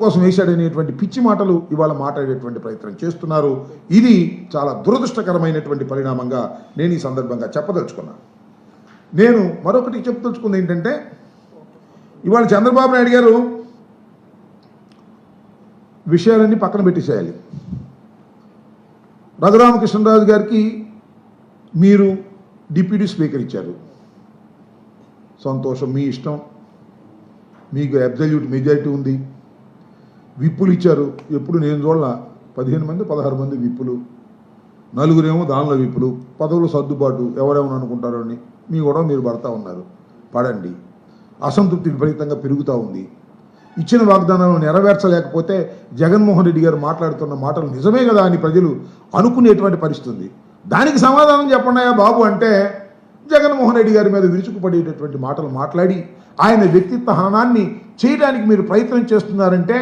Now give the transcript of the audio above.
కోసం వేశాడనేటువంటి పిచ్చి మాటలు ఇవాళ మాట్లాడేటువంటి ప్రయత్నం చేస్తున్నారు. ఇది చాలా దురదృష్టకరమైనటువంటి పరిణామంగా నేను ఈ సందర్భంగా చెప్పదలుచుకున్నాను. నేను మరొకటి చెప్పదలుచుకుంది ఏంటంటే, ఇవాళ చంద్రబాబు నాయుడు గారు విషయాలన్నీ పక్కన పెట్టేసేయాలి. రఘురామకృష్ణరాజు గారికి మీరు డిప్యూటీ స్పీకర్ ఇచ్చారు, సంతోషం, మీ ఇష్టం, మీకు అబ్సల్యూట్ మెజారిటీ ఉంది. విప్పులు ఇచ్చారు, ఎప్పుడు నేను చూడాల 15 మంది 16 మంది విప్పులు, నలుగురేమో దానిలో విప్పులు, పదవులు సర్దుబాటు, ఎవరేమో అనుకుంటారో అని మీ కూడా మీరు పడతా ఉన్నారు. పడండి. అసంతృప్తి విపరీతంగా పెరుగుతూ ఉంది. ఇచ్చిన వాగ్దానాలను నెరవేర్చలేకపోతే జగన్మోహన్ రెడ్డి గారు మాట్లాడుతున్న మాటలు నిజమే కదా అని ప్రజలు అనుకునేటువంటి పరిస్థితి ఉంది. దానికి సమాధానం చెప్పండియా బాబు అంటే జగన్మోహన్ రెడ్డి గారి మీద విరుచుకుపడేటటువంటి మాటలు మాట్లాడి ఆయన వ్యక్తిత్వ హననాన్ని చేయడానికి మీరు ప్రయత్నం చేస్తున్నారంటే